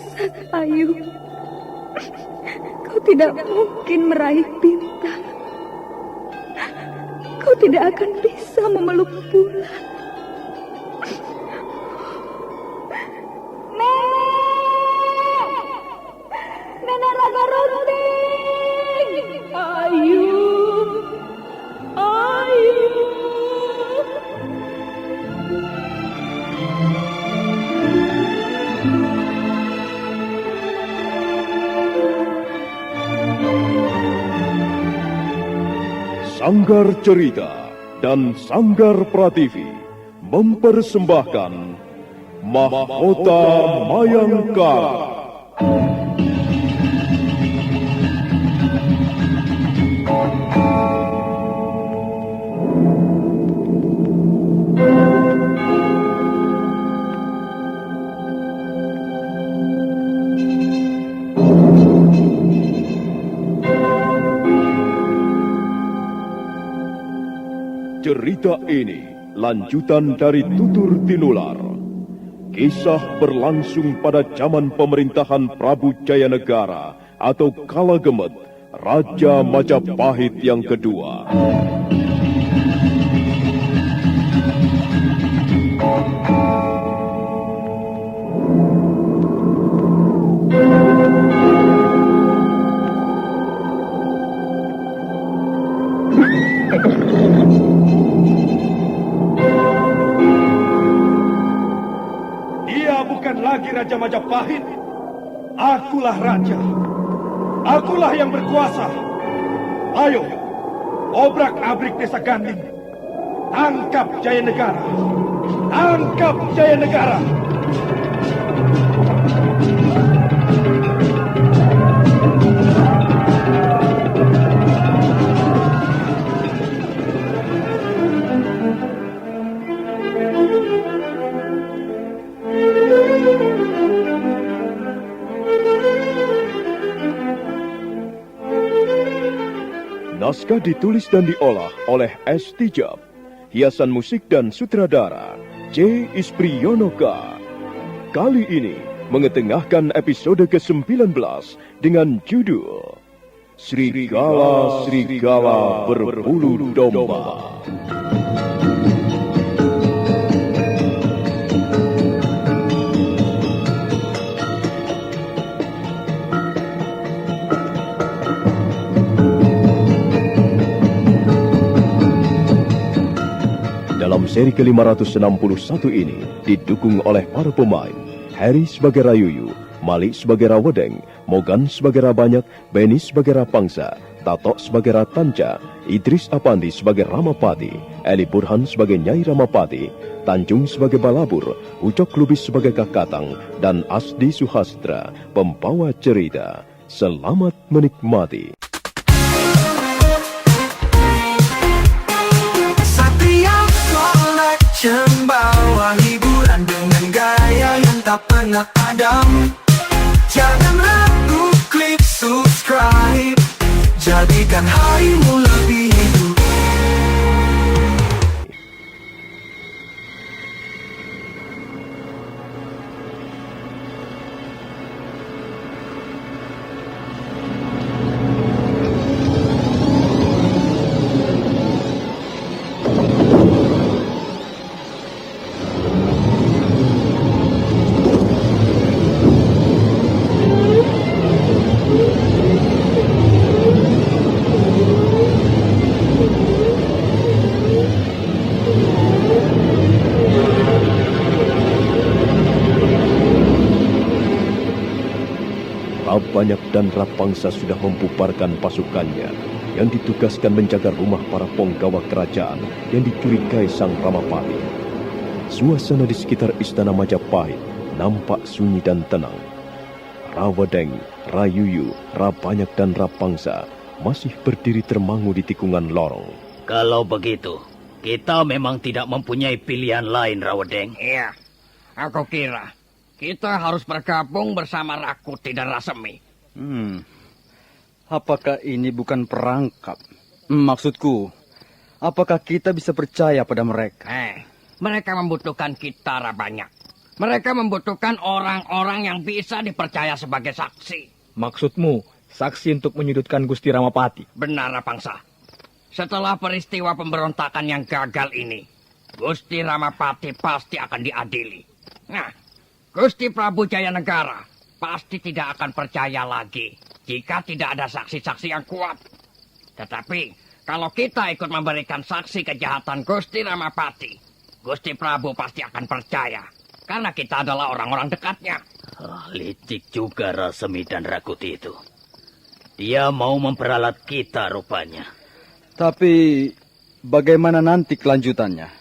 pusat, Ayu. Kau tidak mungkin meraih bintang. Kau tidak akan bisa memeluk bulan. Nenek Raga Runting! Ayu! Ayu! Sanggar Cerita dan Sanggar Prativi mempersembahkan Mahkota Mayangkara. Cerita ini lanjutan dari Tutur Tinular. Kisah berlangsung pada zaman pemerintahan Prabu Jayanegara atau Kala Gemet, Raja Majapahit yang kedua. Bukan lagi Raja Majapahit. Akulah raja. Akulah yang berkuasa. Ayo, obrak-abrik desa Ganding. Tangkap Jayanegara. Tangkap Jayanegara. Naskah ditulis dan diolah oleh S. Tijab. Hiasan musik dan sutradara C. Ispriyonoka. Kali ini mengetengahkan episode ke-19 dengan judul Serigala-Serigala Berbulu Domba. Dalam seri ke-561 ini didukung oleh para pemain Harry sebagai Rayuyu, Malik sebagai Rawedeng, Mogan sebagai Rabanyak, Beni sebagai Rapangsa, Tatok sebagai Ratanca, Idris Apandi sebagai Ramapati, Eli Burhan sebagai Nyai Ramapati, Tanjung sebagai Balabur, Ucok Lubis sebagai Kakatang, dan Asdi Suhastra, pembawa cerita. Selamat menikmati. Membawa hiburan dengan gaya yang tak pernah padam. Jangan ragu, klik subscribe. Jadikan harimu lebih hidup. Rabanyak dan Rapangsa sudah membubarkan pasukannya yang ditugaskan menjaga rumah para penggawa kerajaan yang dicurigai sang Ramapati. Suasana di sekitar istana Majapahit nampak sunyi dan tenang. Rawedeng, Rayuyu, Rabanyak dan Rapangsa masih berdiri termangu di tikungan lorong. Kalau begitu, kita memang tidak mempunyai pilihan lain, Rawedeng. Iya, aku kira kita harus bergabung bersama Rakuti dan Rasemi. Apakah ini bukan perangkap? Maksudku, apakah kita bisa percaya pada mereka? Mereka membutuhkan kita, Rabanyak. Mereka membutuhkan orang-orang yang bisa dipercaya sebagai saksi. Maksudmu, saksi untuk menyudutkan Gusti Ramapati? Benar, Rapangsa. Setelah peristiwa pemberontakan yang gagal ini, Gusti Ramapati pasti akan diadili. Nah, Gusti Prabu Jayanegara pasti tidak akan percaya lagi jika tidak ada saksi-saksi yang kuat. Tetapi, kalau kita ikut memberikan saksi kejahatan Gusti Ramapati, Gusti Prabu pasti akan percaya. Karena kita adalah orang-orang dekatnya. Licik juga Rasemi dan Rakuti itu. Dia mau memperalat kita rupanya. Tapi bagaimana nanti kelanjutannya?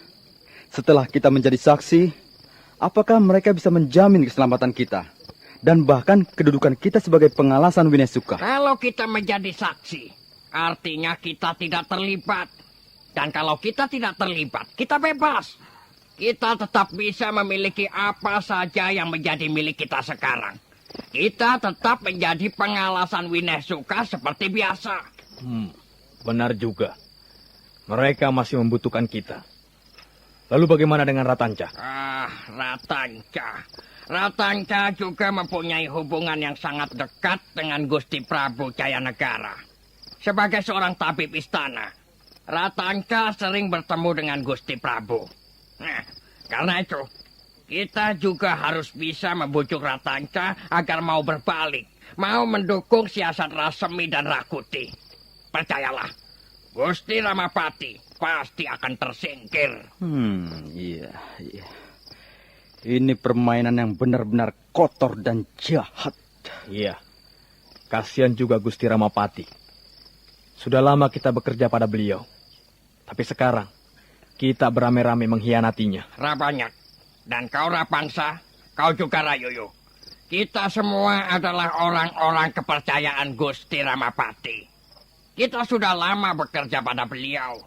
Setelah kita menjadi saksi, apakah mereka bisa menjamin keselamatan kita? Dan bahkan kedudukan kita sebagai pengalasan Winesuka? Kalau kita menjadi saksi, artinya kita tidak terlibat. Dan kalau kita tidak terlibat, kita bebas. Kita tetap bisa memiliki apa saja yang menjadi milik kita sekarang. Kita tetap menjadi pengalasan Winesuka seperti biasa. Benar juga. Mereka masih membutuhkan kita. Lalu bagaimana dengan Ratanca? Ratanca. Ratanca juga mempunyai hubungan yang sangat dekat dengan Gusti Prabu Jayanegara. Sebagai seorang tabib istana, Ratanca sering bertemu dengan Gusti Prabu. Nah, karena itu, kita juga harus bisa membujuk Ratanca agar mau berbalik, mau mendukung siasat Rasemi dan Rakuti. Percayalah, Gusti Ramapati pasti akan tersingkir. Iya. Ini permainan yang benar-benar kotor dan jahat. Iya. Kasihan juga Gusti Ramapati. Sudah lama kita bekerja pada beliau. Tapi sekarang, kita beramai-ramai mengkhianatinya. Rabanyak, dan kau Rapangsa, kau juga Rayuyu. Kita semua adalah orang-orang kepercayaan Gusti Ramapati. Kita sudah lama bekerja pada beliau.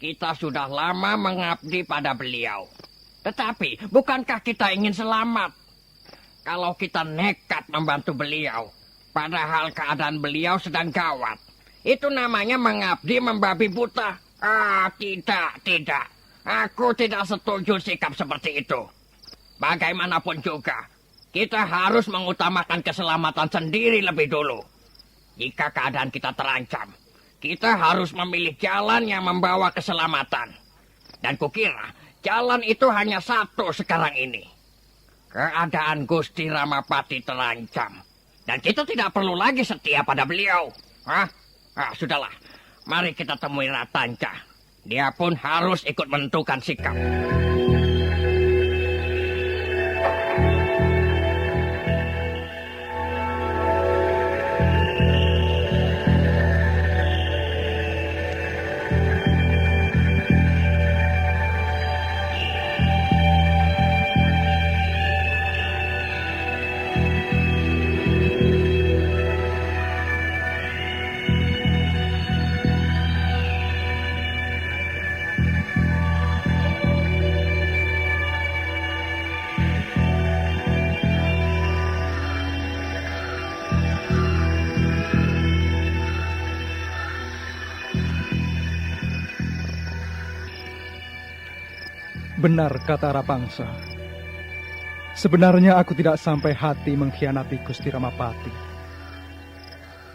Kita sudah lama mengabdi pada beliau. Tetapi, bukankah kita ingin selamat? Kalau kita nekat membantu beliau, padahal keadaan beliau sedang gawat, itu namanya mengabdi membabi buta. Tidak. Aku tidak setuju sikap seperti itu. Bagaimanapun juga, kita harus mengutamakan keselamatan sendiri lebih dulu. Jika keadaan kita terancam, kita harus memilih jalan yang membawa keselamatan. Dan kukira, jalan itu hanya satu sekarang ini. Keadaan Gusti Ramapati terancam. Dan kita tidak perlu lagi setia pada beliau. Sudahlah. Mari kita temui Ratanca. Dia pun harus ikut menentukan sikap. Benar kata Rapangsa. Sebenarnya aku tidak sampai hati mengkhianati Gusti Ramapati.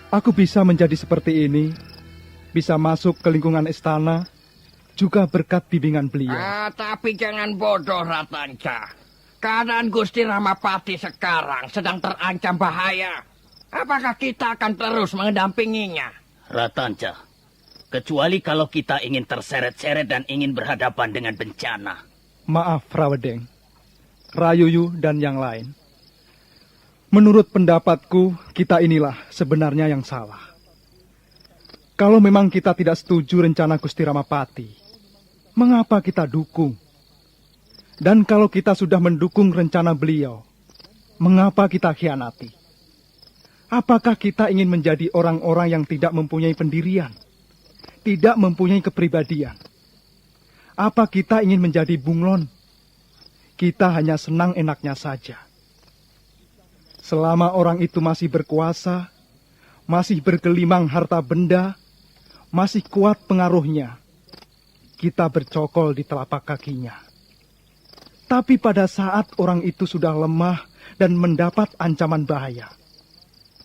Aku bisa menjadi seperti ini, bisa masuk ke lingkungan istana, juga berkat bimbingan beliau. Tapi jangan bodoh, Ratanca. Keadaan Gusti Ramapati sekarang sedang terancam bahaya. Apakah kita akan terus mendampinginya? Ratanca, kecuali kalau kita ingin terseret-seret dan ingin berhadapan dengan bencana. Maaf, Rawedeng, Rayuyu, dan yang lain. Menurut pendapatku, kita inilah sebenarnya yang salah. Kalau memang kita tidak setuju rencana Gusti Ramapati, mengapa kita dukung? Dan kalau kita sudah mendukung rencana beliau, mengapa kita khianati? Apakah kita ingin menjadi orang-orang yang tidak mempunyai pendirian, tidak mempunyai kepribadian? Apa kita ingin menjadi bunglon? Kita hanya senang enaknya saja. Selama orang itu masih berkuasa, masih bergelimang harta benda, masih kuat pengaruhnya, kita bercokol di telapak kakinya. Tetapi pada saat orang itu sudah lemah dan mendapat ancaman bahaya,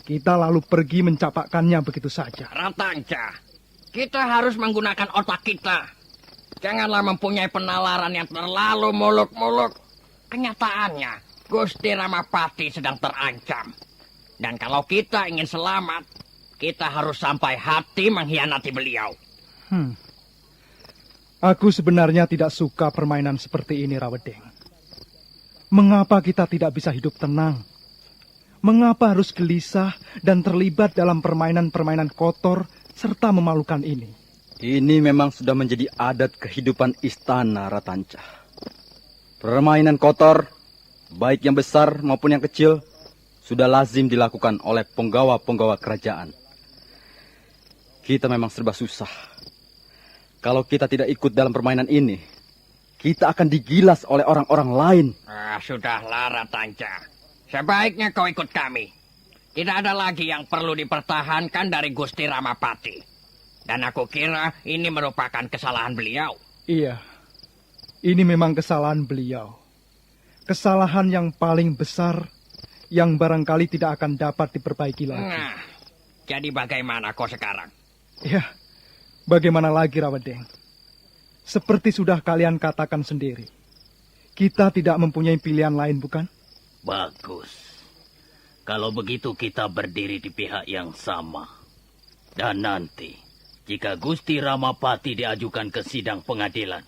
kita lalu pergi mencapakkannya begitu saja. Ratanca, kita harus menggunakan otak kita. Janganlah mempunyai penalaran yang terlalu muluk-muluk. Kenyataannya, Gusti Ramapati sedang terancam. Dan kalau kita ingin selamat, kita harus sampai hati mengkhianati beliau. Aku sebenarnya tidak suka permainan seperti ini, Rawedeng. Mengapa kita tidak bisa hidup tenang? Mengapa harus gelisah dan terlibat dalam permainan-permainan kotor serta memalukan ini? Ini memang sudah menjadi adat kehidupan istana, Ratanca. Permainan kotor, baik yang besar maupun yang kecil, sudah lazim dilakukan oleh penggawa-penggawa kerajaan. Kita memang serba susah. Kalau kita tidak ikut dalam permainan ini, kita akan digilas oleh orang-orang lain. Sudahlah, Ratanca. Sebaiknya kau ikut kami. Tidak ada lagi yang perlu dipertahankan dari Gusti Ramapati. Dan aku kira ini merupakan kesalahan beliau. Iya, ini memang kesalahan beliau. Kesalahan yang paling besar yang barangkali tidak akan dapat diperbaiki lagi. Nah, jadi bagaimana kau sekarang? Ya, bagaimana lagi, Rawedeng? Seperti sudah kalian katakan sendiri, kita tidak mempunyai pilihan lain, bukan? Bagus. Kalau begitu kita berdiri di pihak yang sama. Dan nanti, jika Gusti Ramapati diajukan ke sidang pengadilan,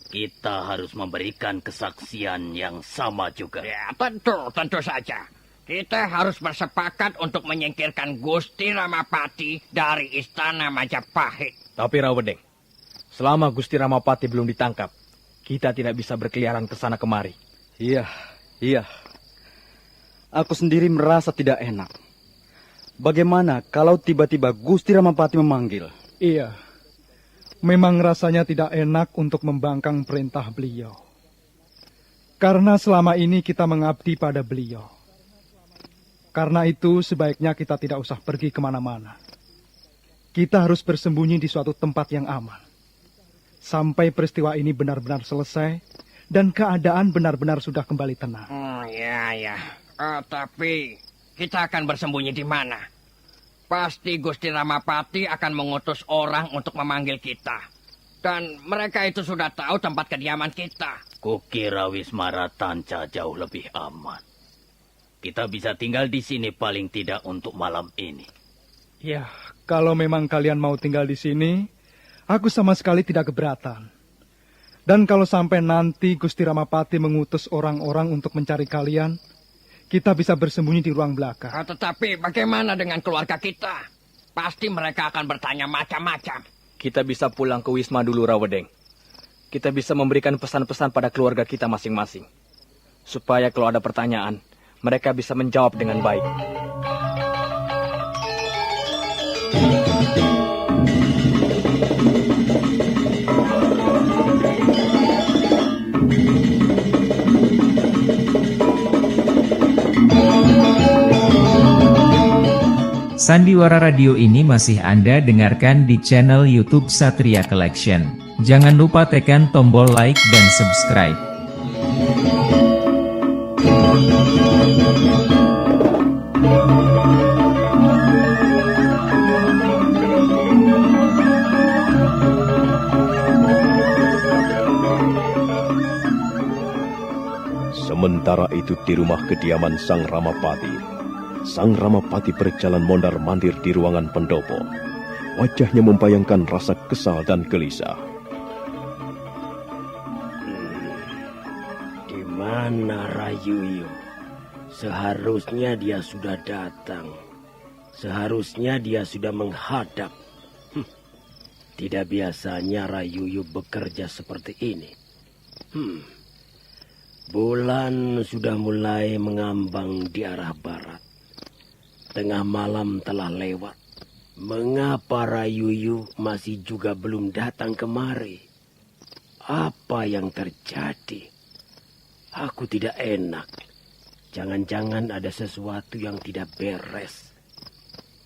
kita harus memberikan kesaksian yang sama juga. Ya, tentu saja. Kita harus bersepakat untuk menyingkirkan Gusti Ramapati dari Istana Majapahit. Tapi Rawedeng, selama Gusti Ramapati belum ditangkap, kita tidak bisa berkeliaran ke sana kemari. Iya. Aku sendiri merasa tidak enak. Bagaimana kalau tiba-tiba Gusti Ramapati memanggil? Iya, memang rasanya tidak enak untuk membangkang perintah beliau. Karena selama ini kita mengabdi pada beliau. Karena itu sebaiknya kita tidak usah pergi kemana-mana. Kita harus bersembunyi di suatu tempat yang aman. Sampai peristiwa ini benar-benar selesai dan keadaan benar-benar sudah kembali tenang. Ya. Tapi kita akan bersembunyi di mana? Pasti Gusti Ramapati akan mengutus orang untuk memanggil kita. Dan mereka itu sudah tahu tempat kediaman kita. Kukira Wisma Ratanca jauh lebih aman. Kita bisa tinggal di sini paling tidak untuk malam ini. Ya, kalau memang kalian mau tinggal di sini, aku sama sekali tidak keberatan. Dan kalau sampai nanti Gusti Ramapati mengutus orang-orang untuk mencari kalian, kita bisa bersembunyi di ruang belakang. Tetapi bagaimana dengan keluarga kita? Pasti mereka akan bertanya macam-macam. Kita bisa pulang ke Wisma dulu, Rawedeng. Kita bisa memberikan pesan-pesan pada keluarga kita masing-masing. Supaya kalau ada pertanyaan, mereka bisa menjawab dengan baik. Sandiwara Radio ini masih Anda dengarkan di channel YouTube Satria Collection. Jangan lupa tekan tombol like dan subscribe. Sementara itu di rumah kediaman Sang Ramapati berjalan mondar-mandir di ruangan pendopo. Wajahnya membayangkan rasa kesal dan gelisah. Di mana Rayuyu? Seharusnya dia sudah datang. Seharusnya dia sudah menghadap. Tidak biasanya Rayuyu bekerja seperti ini. Bulan sudah mulai mengambang di arah barat. Tengah malam telah lewat. Mengapa Rayuyu masih juga belum datang kemari? Apa yang terjadi? Aku tidak enak. Jangan-jangan ada sesuatu yang tidak beres.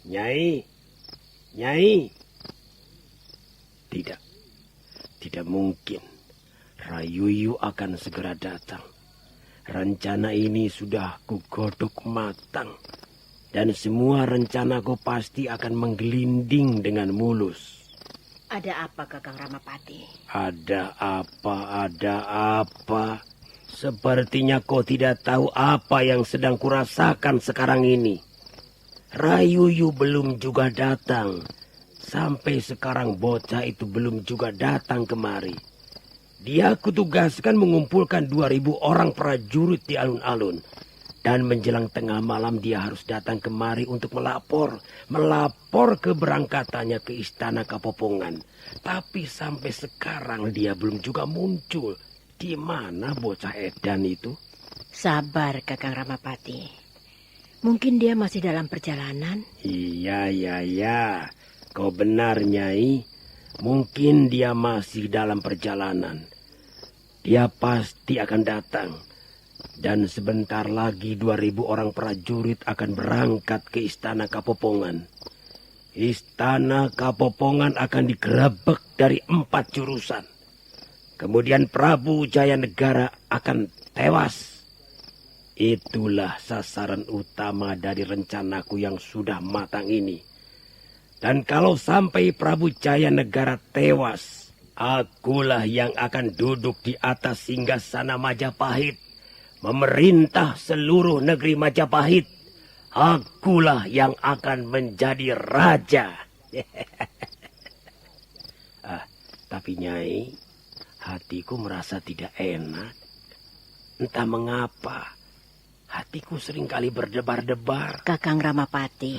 Nyai. Tidak mungkin. Rayuyu akan segera datang. Rencana ini sudah kugodok matang. Dan semua rencanaku pasti akan menggelinding dengan mulus. Ada apa, Kakang Ramapati? Ada apa? Sepertinya kau tidak tahu apa yang sedang kurasakan sekarang ini. Rayuyu belum juga datang. Sampai sekarang bocah itu belum juga datang kemari. Dia kutugaskan mengumpulkan 2.000 orang prajurit di alun-alun. Dan menjelang tengah malam dia harus datang kemari untuk melapor keberangkatannya ke istana Kapopongan. Tapi sampai sekarang dia belum juga muncul. Di mana bocah edan itu? Sabar, Kakang Ramapati. Mungkin dia masih dalam perjalanan. Iya. Kau benar, Nyai. Mungkin dia masih dalam perjalanan. Dia pasti akan datang. Dan sebentar lagi 2.000 orang prajurit akan berangkat ke istana Kapopongan. Istana Kapopongan akan digerebek dari 4 jurusan. Kemudian Prabu Jayanegara akan tewas. Itulah sasaran utama dari rencanaku yang sudah matang ini. Dan kalau sampai Prabu Jayanegara tewas, akulah yang akan duduk di atas singgasana Majapahit. Memerintah seluruh negeri Majapahit. Akulah yang akan menjadi raja. Tapi Nyai, hatiku merasa tidak enak. Entah mengapa, hatiku seringkali berdebar-debar. Kakang Ramapati,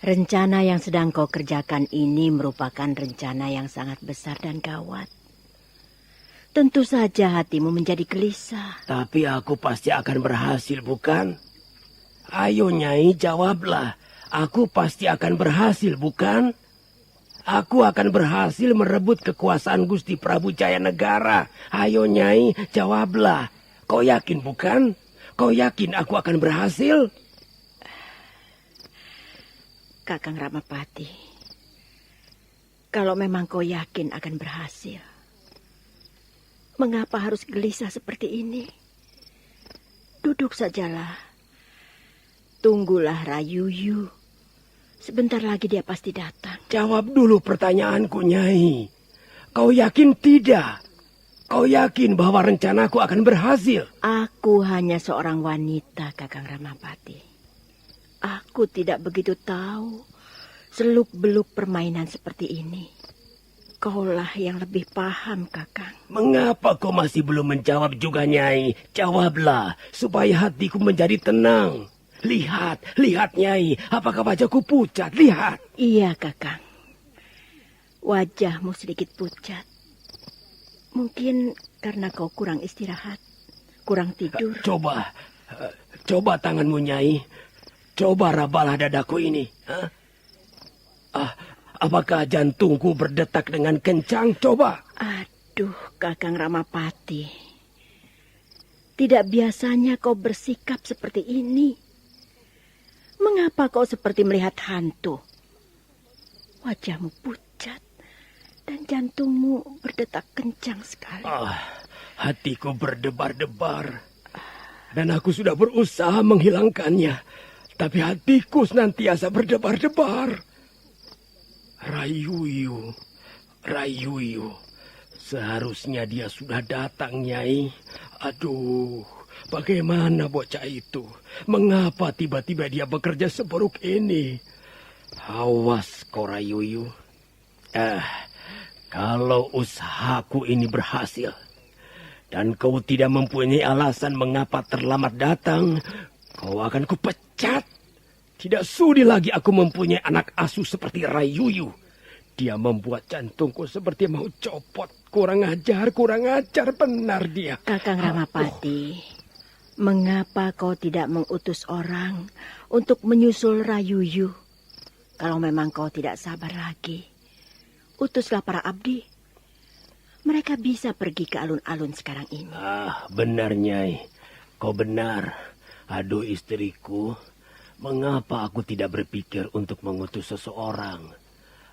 rencana yang sedang kau kerjakan ini merupakan rencana yang sangat besar dan gawat. Tentu saja hatimu menjadi gelisah. Tapi aku pasti akan berhasil, bukan? Ayo Nyai, jawablah. Aku pasti akan berhasil, bukan? Aku akan berhasil merebut kekuasaan Gusti Prabu Jayanegara. Ayo Nyai, jawablah. Kau yakin, bukan? Kau yakin aku akan berhasil? Kakang Ramapati, kalau memang kau yakin akan berhasil, mengapa harus gelisah seperti ini? Duduk sajalah. Tunggulah Rayuyu. Sebentar lagi dia pasti datang. Jawab dulu pertanyaanku, Nyai. Kau yakin tidak? Kau yakin bahwa rencanaku akan berhasil? Aku hanya seorang wanita, Kakang Ramapati. Aku tidak begitu tahu seluk-beluk permainan seperti ini. Kaulah yang lebih paham, Kakang. Mengapa kau masih belum menjawab juga, Nyai? Jawablah, supaya hatiku menjadi tenang. Lihat Nyai, apakah wajahku pucat? Lihat. Iya, Kakang. Wajahmu sedikit pucat. Mungkin karena kau kurang istirahat, kurang tidur. Coba tanganmu, Nyai. Coba rabalah dadaku ini. Apakah jantungku berdetak dengan kencang? Coba. Aduh, Kakang Ramapati. Tidak biasanya kau bersikap seperti ini. Mengapa kau seperti melihat hantu? Wajahmu pucat dan jantungmu berdetak kencang sekali. Hatiku berdebar-debar. Dan aku sudah berusaha menghilangkannya. Tapi hatiku senantiasa berdebar-debar. Rayuyu. Seharusnya dia sudah datang, Nyai. Aduh, bagaimana bocah itu? Mengapa tiba-tiba dia bekerja seburuk ini? Awas kau, Rayuyu. Kalau usahaku ini berhasil, dan kau tidak mempunyai alasan mengapa terlambat datang, kau akan kupecat. Tidak sudi lagi aku mempunyai anak asuh seperti Rayuyu. Dia membuat jantungku seperti mau copot. Kurang ajar benar dia. Kakang Ramapati, mengapa kau tidak mengutus orang untuk menyusul Rayuyu? Kalau memang kau tidak sabar lagi, utuslah para abdi. Mereka bisa pergi ke alun-alun sekarang ini. Benar, Nyai. Kau benar. Aduh, istriku. Mengapa aku tidak berpikir untuk mengutus seseorang?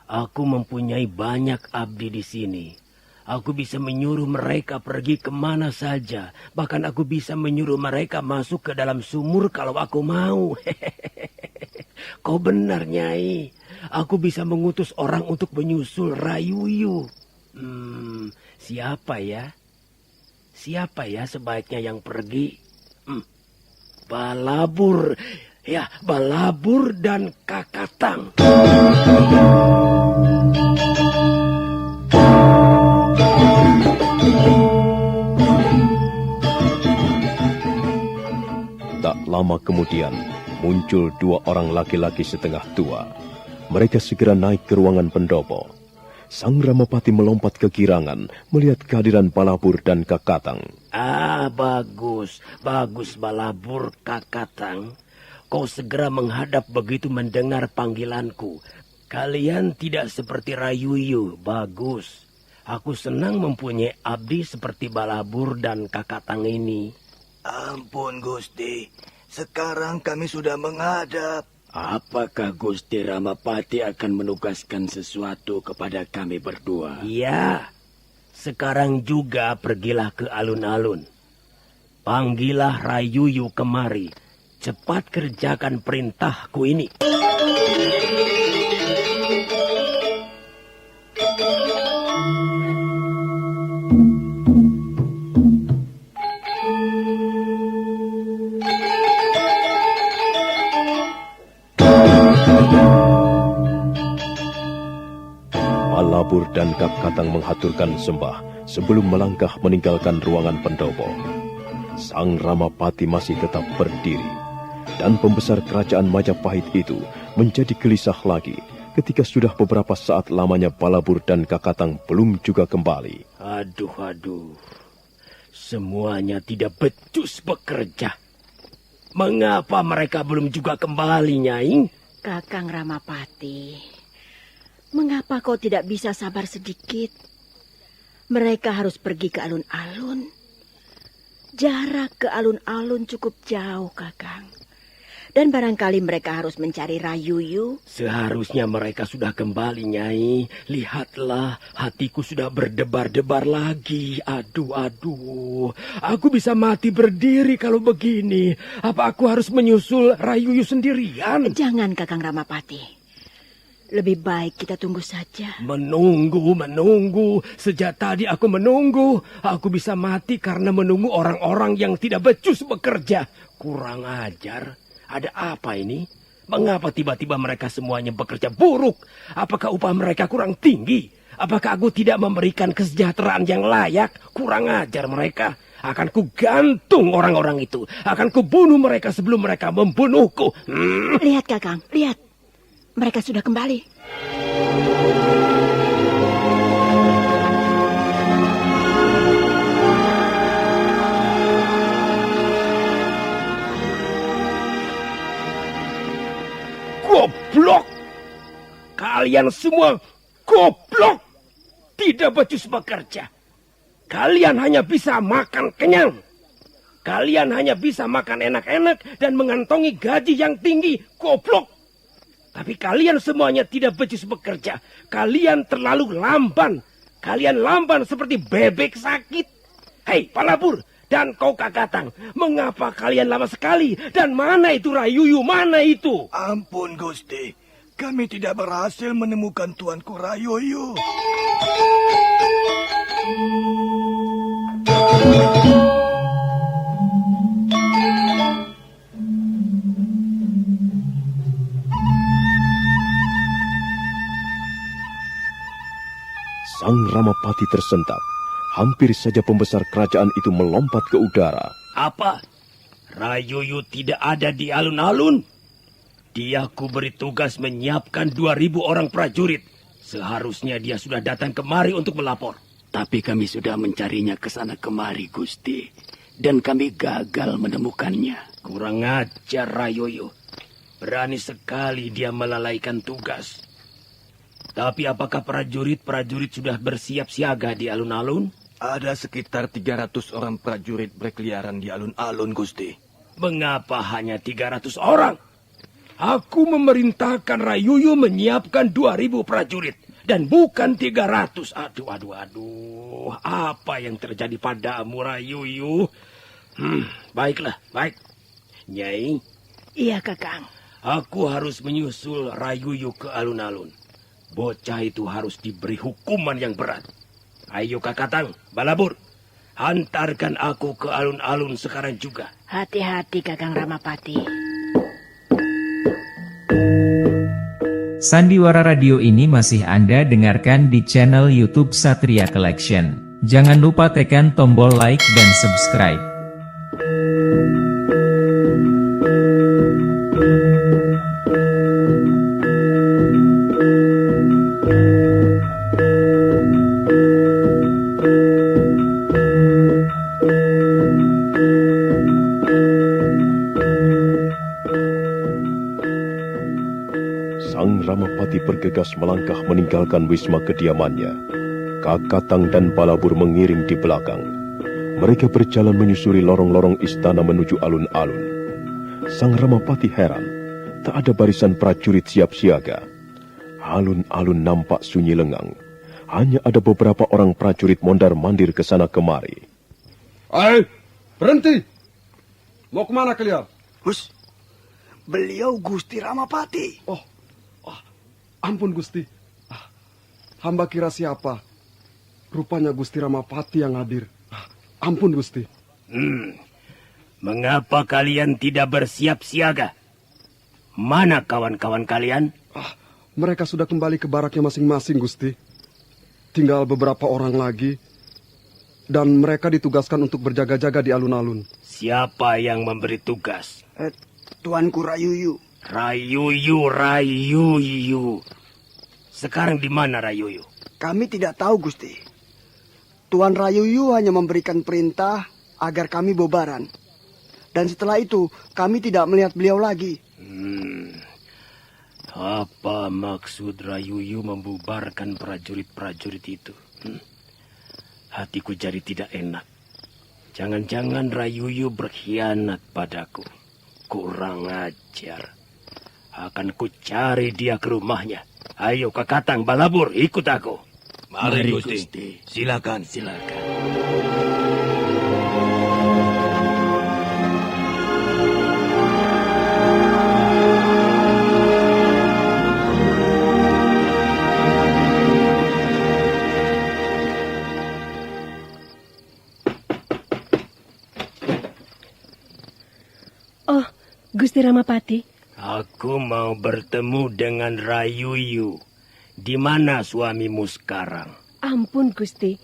Aku mempunyai banyak abdi di sini. Aku bisa menyuruh mereka pergi kemana saja. Bahkan aku bisa menyuruh mereka masuk ke dalam sumur kalau aku mau. Kau benar, Nyai. Aku bisa mengutus orang untuk menyusul Rayuyu. Siapa ya? Siapa ya sebaiknya yang pergi? Balabur. Ya, Balabur dan Kakatang. Tak lama kemudian, muncul dua orang laki-laki setengah tua. Mereka segera naik ke ruangan pendopo. Sang Ramapati melompat kegirangan melihat kehadiran Balabur dan Kakatang. Bagus. Bagus, Balabur, Kakatang. Kau segera menghadap begitu mendengar panggilanku. Kalian tidak seperti Rayuyu. Bagus. Aku senang mempunyai abdi seperti Balabur dan Kakatang ini. Ampun, Gusti. Sekarang kami sudah menghadap. Apakah Gusti Ramapati akan menugaskan sesuatu kepada kami berdua? Ya, sekarang juga pergilah ke alun-alun. Panggillah Rayuyu kemari. Cepat kerjakan perintahku ini. Balabur dan Kakatang menghaturkan sembah sebelum melangkah meninggalkan ruangan pendopo. Sang Ramapati masih tetap berdiri, dan pembesar kerajaan Majapahit itu menjadi gelisah lagi ketika sudah beberapa saat lamanya Balabur dan Kakatang belum juga kembali. Aduh. Semuanya tidak becus bekerja. Mengapa mereka belum juga kembali, Nyai? Kakang Ramapati, mengapa kau tidak bisa sabar sedikit? Mereka harus pergi ke alun-alun. Jarak ke alun-alun cukup jauh, Kakang. Dan barangkali mereka harus mencari Rayuyu. Seharusnya mereka sudah kembali, Nyai. Lihatlah, hatiku sudah berdebar-debar lagi. Aduh. Aku bisa mati berdiri kalau begini. Apa aku harus menyusul Rayuyu sendirian? Jangan, Kakang Ramapati. Lebih baik kita tunggu saja. Menunggu. Sejak tadi aku menunggu. Aku bisa mati karena menunggu orang-orang yang tidak becus bekerja. Kurang ajar. Ada apa ini? Mengapa tiba-tiba mereka semuanya bekerja buruk? Apakah upah mereka kurang tinggi? Apakah aku tidak memberikan kesejahteraan yang layak? Kurang ajar mereka. Akan ku gantung orang-orang itu. Akan ku bunuh mereka sebelum mereka membunuhku. Lihat, Kakang. Lihat. Mereka sudah kembali. Goblok! Kalian semua goblok! Tidak becus bekerja. Kalian hanya bisa makan kenyang. Kalian hanya bisa makan enak-enak dan mengantongi gaji yang tinggi. Goblok! Tapi kalian semuanya tidak becus bekerja. Kalian terlalu lamban. Kalian lamban seperti bebek sakit. Hei, Balabur dan kau Kakatang, mengapa kalian lama sekali? Dan mana itu Rayuyu? Mana itu? Ampun, Gusti. Kami tidak berhasil menemukan Tuanku Rayuyu. Sang Ramapati tersentak. Hampir saja pembesar kerajaan itu melompat ke udara. Apa? Rayuyu tidak ada di alun-alun? Dia ku beri tugas menyiapkan 2.000 orang prajurit. Seharusnya dia sudah datang kemari untuk melapor. Tapi kami sudah mencarinya ke sana kemari, Gusti. Dan kami gagal menemukannya. Kurang ajar Rayuyu. Berani sekali dia melalaikan tugas. Tapi apakah prajurit-prajurit sudah bersiap siaga di alun-alun? Ada sekitar 300 orang prajurit berkeliaran di alun-alun, Gusti. Mengapa hanya 300 orang? Aku memerintahkan Rayuyu menyiapkan 2.000 prajurit. Dan bukan 300. Aduh. Apa yang terjadi padamu, Rayuyu? Baiklah, baik. Nyai. Iya, Kakang. Aku harus menyusul Rayuyu ke alun-alun. Bocah itu harus diberi hukuman yang berat. Ayo Kakatang, Balabur. Hantarkan aku ke alun-alun sekarang juga. Hati-hati, Kakang Ramapati. Sandiwara Radio ini masih Anda dengarkan di channel YouTube Satria Collection. Jangan lupa tekan tombol like dan subscribe. Sang Ramapati bergegas melangkah meninggalkan wisma kediamannya. Kakatang dan Balabur mengiring di belakang. Mereka berjalan menyusuri lorong-lorong istana menuju alun-alun. Sang Ramapati heran, tak ada barisan prajurit siap siaga. Alun-alun nampak sunyi lengang. Hanya ada beberapa orang prajurit mondar-mandir ke sana kemari. Berhenti! Mau kemana kalian? Beliau Gusti Ramapati. Ampun Gusti. Hamba kira siapa? Rupanya Gusti Ramapati yang hadir. Ampun Gusti. Mengapa kalian tidak bersiap siaga? Mana kawan-kawan kalian? Mereka sudah kembali ke baraknya masing-masing Gusti. Tinggal beberapa orang lagi. Dan mereka ditugaskan untuk berjaga-jaga di alun-alun. Siapa yang memberi tugas? Tuanku Rayuyu. Rayuyu. Sekarang di mana Rayuyu? Kami tidak tahu Gusti. Tuan Rayuyu hanya memberikan perintah agar kami bubaran. Dan setelah itu kami tidak melihat beliau lagi. Apa maksud Rayuyu membubarkan prajurit-prajurit itu? Hatiku jadi tidak enak. Jangan-jangan Rayuyu berkhianat padaku. Kurang ajar. Akan ku cari dia ke rumahnya. Ayo Kakatang, Balabur, ikut aku. Mari Gusti. Silakan. Oh, Gusti Ramapati. Aku mau bertemu dengan Rayuyu. Di mana suamimu sekarang? Ampun, Gusti.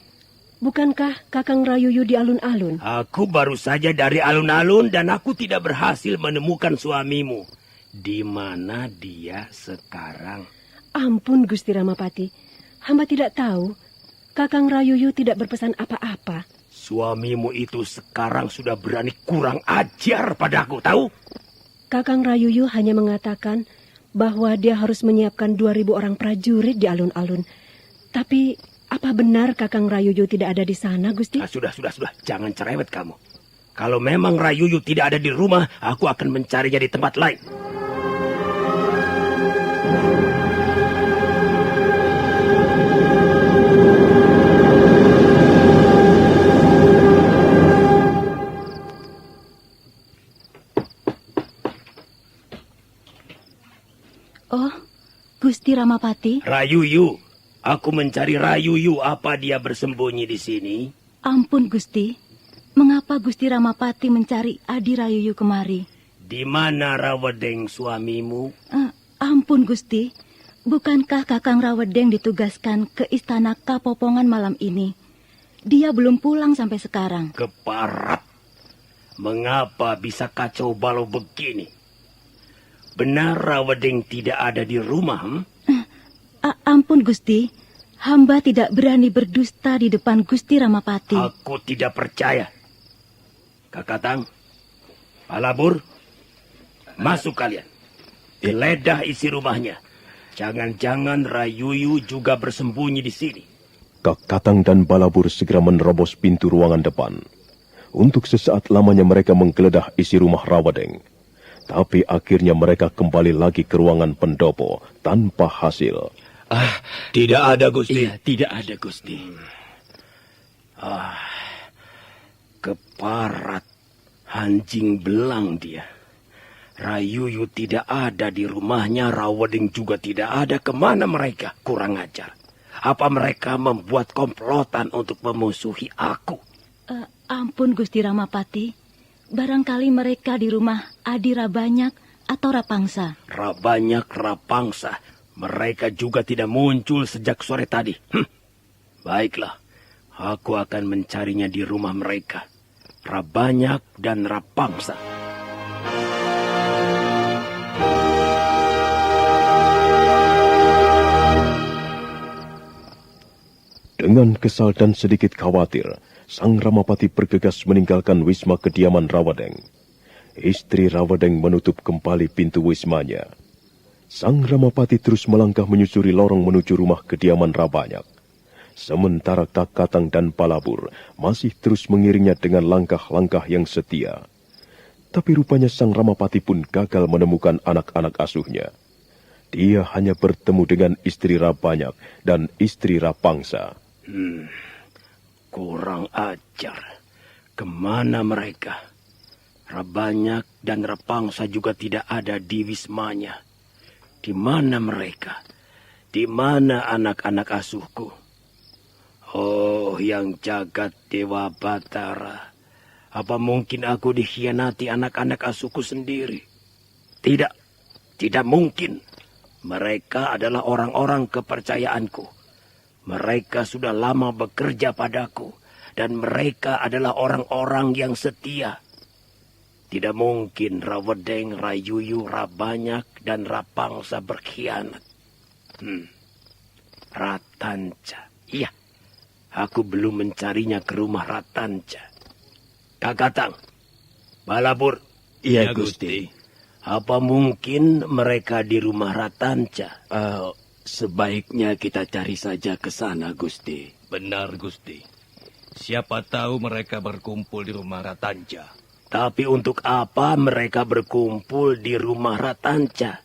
Bukankah Kakang Rayuyu di alun-alun? Aku baru saja dari alun-alun dan aku tidak berhasil menemukan suamimu. Di mana dia sekarang? Ampun, Gusti Ramapati. Hamba tidak tahu. Kakang Rayuyu tidak berpesan apa-apa. Suamimu itu sekarang sudah berani kurang ajar padaku, tahu? Kakang Rayuyu hanya mengatakan bahwa dia harus menyiapkan 2.000 orang prajurit di alun-alun. Tapi apa benar Kakang Rayuyu tidak ada di sana, Gusti? Sudah. Jangan cerewet kamu. Kalau memang Rayuyu tidak ada di rumah, aku akan mencarinya di tempat lain. Oh, Gusti Ramapati. Rayuyu. Aku mencari Rayuyu. Apa dia bersembunyi di sini? Ampun, Gusti. Mengapa Gusti Ramapati mencari Adi Rayuyu kemari? Di mana Rawedeng suamimu? Ampun, Gusti. Bukankah Kakang Rawedeng ditugaskan ke istana Kapopongan malam ini? Dia belum pulang sampai sekarang. Keparat. Mengapa bisa kacau balau begini? Benar Rawedeng tidak ada di rumah? Ampun, Gusti. Hamba tidak berani berdusta di depan Gusti Ramapati. Aku tidak percaya. Kakatang, Balabur, masuk kalian. Geledah isi rumahnya. Jangan-jangan Rayuyu juga bersembunyi di sini. Kakatang dan Balabur segera menerobos pintu ruangan depan. Untuk sesaat lamanya mereka menggeledah isi rumah Rawedeng. Tapi akhirnya mereka kembali lagi ke ruangan pendopo tanpa hasil. Tidak ada, Gusti. Iya, tidak ada, Gusti. Keparat. Anjing belang dia. Rayuyu tidak ada di rumahnya, Rawedeng juga tidak ada. Kemana mereka? Kurang ajar. Apa mereka membuat komplotan untuk memusuhi aku? Ampun Gusti Ramapati. Barangkali mereka di rumah Adi Rabanyak atau Rapangsa. Rabanyak, Rapangsa. Mereka juga tidak muncul sejak sore tadi. Baiklah, aku akan mencarinya di rumah mereka. Rabanyak dan Rapangsa. Dengan kesal dan sedikit khawatir, Sang Ramapati bergegas meninggalkan wisma kediaman Rawedeng. Istri Rawedeng menutup kembali pintu wismanya. Sang Ramapati terus melangkah menyusuri lorong menuju rumah kediaman Rabanyak. Sementara Kakatang dan Palabur masih terus mengiringnya dengan langkah-langkah yang setia. Tapi rupanya Sang Ramapati pun gagal menemukan anak-anak asuhnya. Dia hanya bertemu dengan istri Rabanyak dan istri Rapangsa. Kurang ajar. Kemana mereka? Rabanyak dan Rapangsa juga tidak ada di wismanya. Di mana mereka? Di mana anak-anak asuhku? Oh, yang jagat Dewa Batara. Apa mungkin aku dikhianati anak-anak asuhku sendiri? Tidak, tidak mungkin. Mereka adalah orang-orang kepercayaanku. Mereka sudah lama bekerja padaku. Dan mereka adalah orang-orang yang setia. Tidak mungkin Rawedeng, Rayuyu, Rabanyak, dan Rapangsa berkhianat. Ratanca. Iya, aku belum mencarinya ke rumah Ratanca. Kakatang, Balabur. Iya, Gusti. Apa mungkin mereka di rumah Ratanca? Sebaiknya kita cari saja ke sana, Gusti. Benar, Gusti. Siapa tahu mereka berkumpul di rumah Ratanca. Tapi untuk apa mereka berkumpul di rumah Ratanca?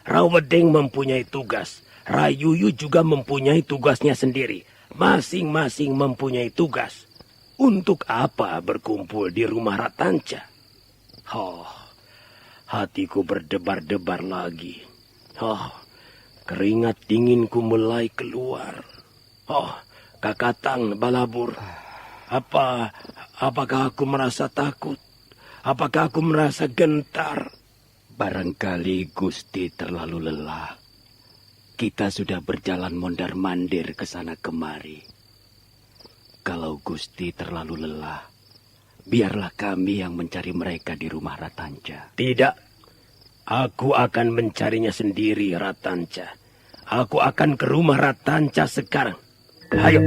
Rawedeng mempunyai tugas. Rayuyu juga mempunyai tugasnya sendiri. Masing-masing mempunyai tugas. Untuk apa berkumpul di rumah Ratanca? Hatiku berdebar-debar lagi. Keringat dinginku mulai keluar. Kakatang, Balabur. Apakah aku merasa takut? Apakah aku merasa gentar? Barangkali Gusti terlalu lelah. Kita sudah berjalan mondar-mandir ke sana kemari. Kalau Gusti terlalu lelah, biarlah kami yang mencari mereka di rumah Ratanca. Tidak. Aku akan mencarinya sendiri, Ratanca. Aku akan ke rumah Ratanca sekarang. Ayo.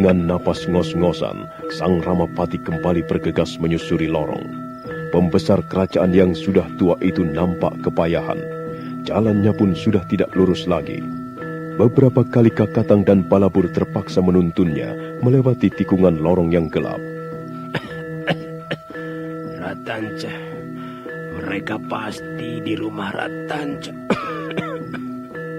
Dengan napas ngos-ngosan, Sang Ramapati kembali bergegas menyusuri lorong. Pembesar kerajaan yang sudah tua itu nampak kepayahan. Jalannya pun sudah tidak lurus lagi. Beberapa kali Kakatang dan Balabur terpaksa menuntunnya melewati tikungan lorong yang gelap. Ratanca. Mereka pasti di rumah Ratanca.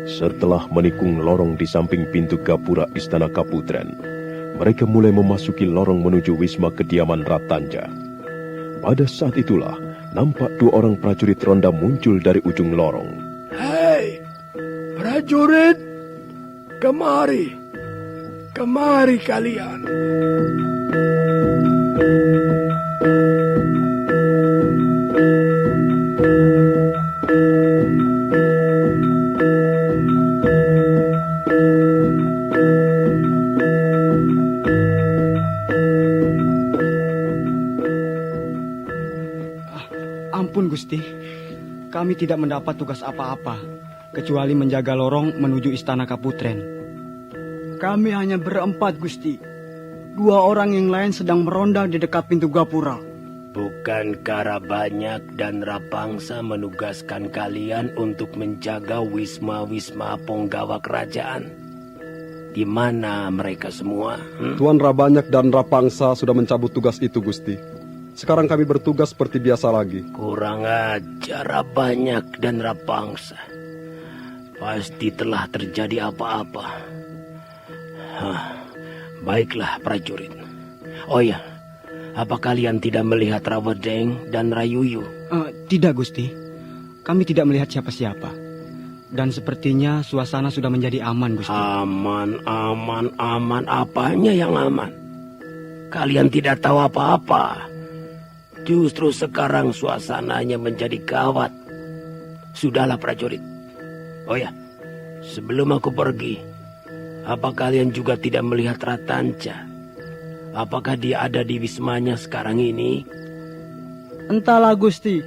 Setelah menikung lorong di samping pintu gapura Istana Kaputren, mereka mulai memasuki lorong menuju wisma kediaman Ratanca. Pada saat itulah, nampak dua orang prajurit ronda muncul dari ujung lorong. Hei, prajurit, kemari. Kemari kalian. kami tidak mendapat tugas apa-apa, kecuali menjaga lorong menuju Istana Kaputren. Kami hanya berempat, Gusti. 2 orang yang lain sedang meronda di dekat pintu gapura. Bukankah Rabanyak dan Rapangsa menugaskan kalian untuk menjaga wisma-wisma penggawa kerajaan? Di mana mereka semua? Tuan Rabanyak dan Rapangsa sudah mencabut tugas itu, Gusti. Sekarang kami bertugas seperti biasa lagi. Kurang ajar Rabanyak dan Rapangsa. Pasti telah terjadi apa-apa. Baiklah prajurit. Oh ya, apa kalian tidak melihat Rawedeng dan Rayuyu? Tidak, Gusti. Kami tidak melihat siapa-siapa. Dan sepertinya suasana sudah menjadi aman, Gusti. Aman. Apanya yang aman? Kalian tidak tahu apa-apa. Justru sekarang suasananya menjadi gawat. Sudahlah prajurit. Oh ya, sebelum aku pergi, apa kalian juga tidak melihat Ratanca? Apakah dia ada di wismanya sekarang ini? Entahlah, Gusti.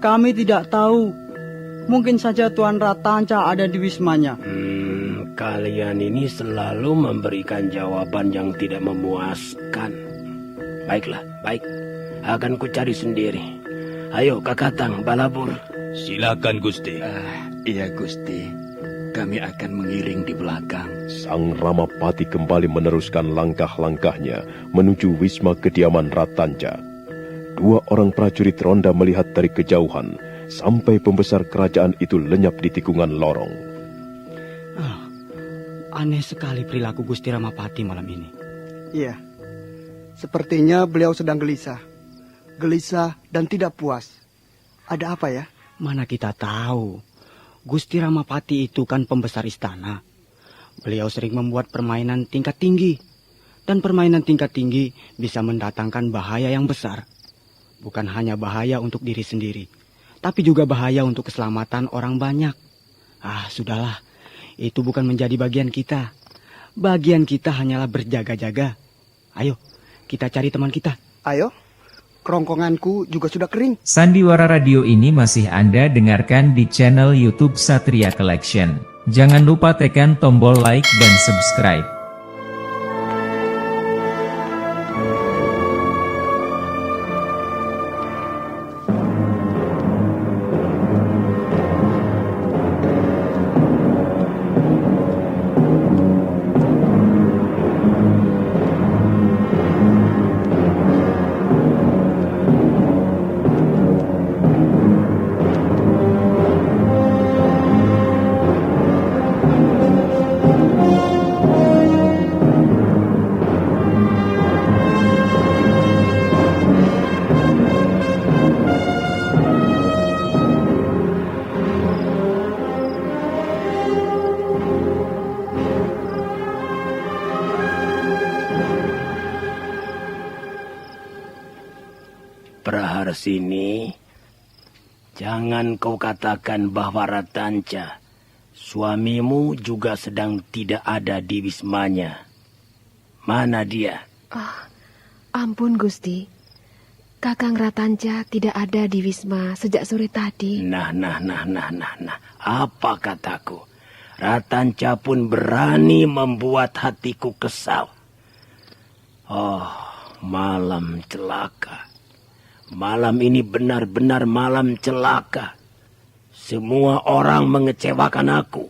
Kami tidak tahu. Mungkin saja Tuan Ratanca ada di wismanya. Kalian ini selalu memberikan jawaban yang tidak memuaskan. Baiklah, baik. Akan ku cari sendiri. Ayo, Kakatang, Balabur. Silakan, Gusti. Iya, Gusti. Kami akan mengiring di belakang. Sang Ramapati kembali meneruskan langkah-langkahnya menuju wisma kediaman Ratanca. 2 orang prajurit ronda melihat dari kejauhan sampai pembesar kerajaan itu lenyap di tikungan lorong. Aneh sekali perilaku Gusti Ramapati malam ini. Iya, sepertinya beliau sedang gelisah. Gelisah dan tidak puas. Ada apa ya? Mana kita tahu. Gusti Ramapati itu kan pembesar istana. Beliau sering membuat permainan tingkat tinggi. Dan permainan tingkat tinggi bisa mendatangkan bahaya yang besar. Bukan hanya bahaya untuk diri sendiri, tapi juga bahaya untuk keselamatan orang banyak. Sudahlah. Itu bukan menjadi bagian kita. Bagian kita hanyalah berjaga-jaga. Ayo, kita cari teman kita. Ayo, kerongkonganku juga sudah kering. Sandiwara Radio ini masih Anda dengarkan di channel YouTube Satria Collection. Jangan lupa tekan tombol like dan subscribe. Praharsini, jangan kau katakan bahwa Ratanca, suamimu juga sedang tidak ada di wismanya. Mana dia? Ampun Gusti, Kakang Ratanca tidak ada di wisma sejak sore tadi. Nah. Apa kataku? Ratanca pun berani membuat hatiku kesal. Malam celaka. Malam ini benar-benar malam celaka. Semua orang mengecewakan aku.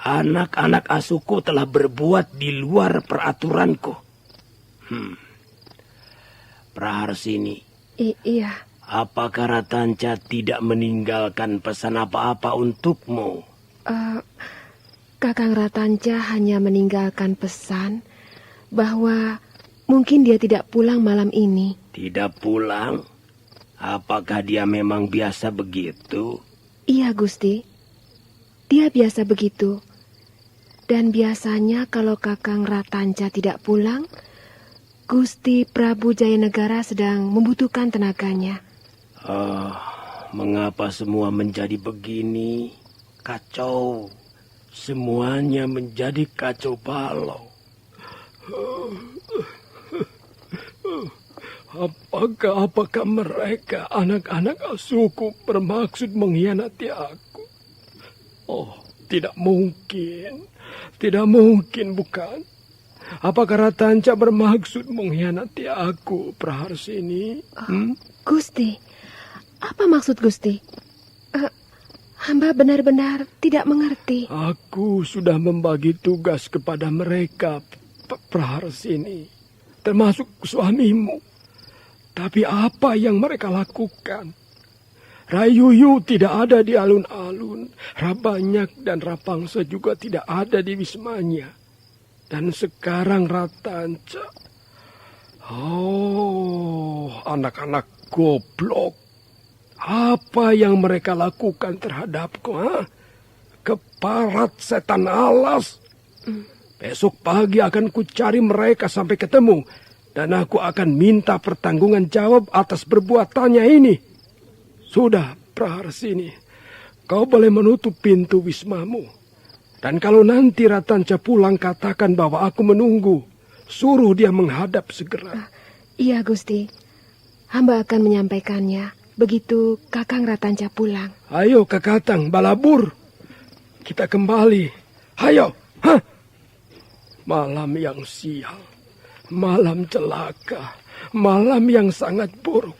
Anak-anak asuhku telah berbuat di luar peraturanku. Praharsini. Iya. Apakah Ratanca tidak meninggalkan pesan apa-apa untukmu? Kakang Ratanca hanya meninggalkan pesan bahwa mungkin dia tidak pulang malam ini. Tidak pulang? Apakah dia memang biasa begitu? Iya, Gusti. Dia biasa begitu. Dan biasanya kalau Kakang Ratanca tidak pulang, Gusti Prabu Jayanegara sedang membutuhkan tenaganya. Mengapa semua menjadi begini? Kacau. Semuanya menjadi kacau balau. Apakah mereka anak-anak asuhku bermaksud mengkhianati aku? Oh, tidak mungkin. Tidak mungkin, bukan? Apakah Ratanca bermaksud mengkhianati aku, Praharsini? Gusti, apa maksud Gusti? Hamba benar-benar tidak mengerti. Aku sudah membagi tugas kepada mereka, Praharsini, termasuk suamimu. Tapi apa yang mereka lakukan? Rayuyu tidak ada di alun-alun, Rabanyak dan Rapangsa juga tidak ada di wismanya. Dan sekarang Ratanca. Oh, anak-anak goblok. Apa yang mereka lakukan terhadapku? Keparat setan alas. Besok pagi akan kucari mereka sampai ketemu. Dan aku akan minta pertanggungan jawab atas perbuatannya ini. Sudah, Praharsini. Kau boleh menutup pintu wismamu. Dan kalau nanti Ratanca pulang, katakan bahwa aku menunggu. Suruh dia menghadap segera. Iya, Gusti. Hamba akan menyampaikannya begitu Kakang Ratanca pulang. Ayo, Kakatang, balabur. Kita kembali. Ayo. Malam yang sial. Malam celaka, malam yang sangat buruk.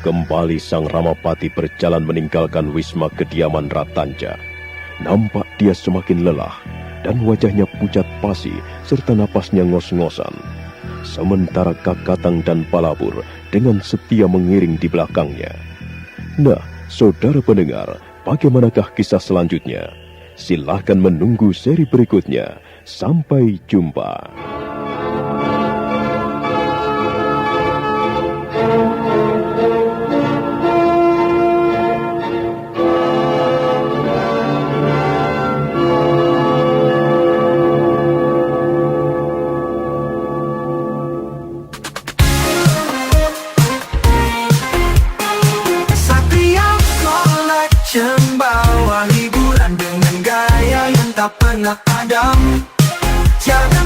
Kembali sang Ramapati berjalan meninggalkan wisma kediaman Ratanca. Nampak dia semakin lelah dan wajahnya pucat pasi serta napasnya ngos-ngosan. Sementara Kakatang dan Balabur dengan setia mengiring di belakangnya. Nah, saudara pendengar, bagaimanakah kisah selanjutnya? Silahkan menunggu seri berikutnya. Sampai jumpa. Bawa hiburan dengan gaya yang tak pernah padam. Jangan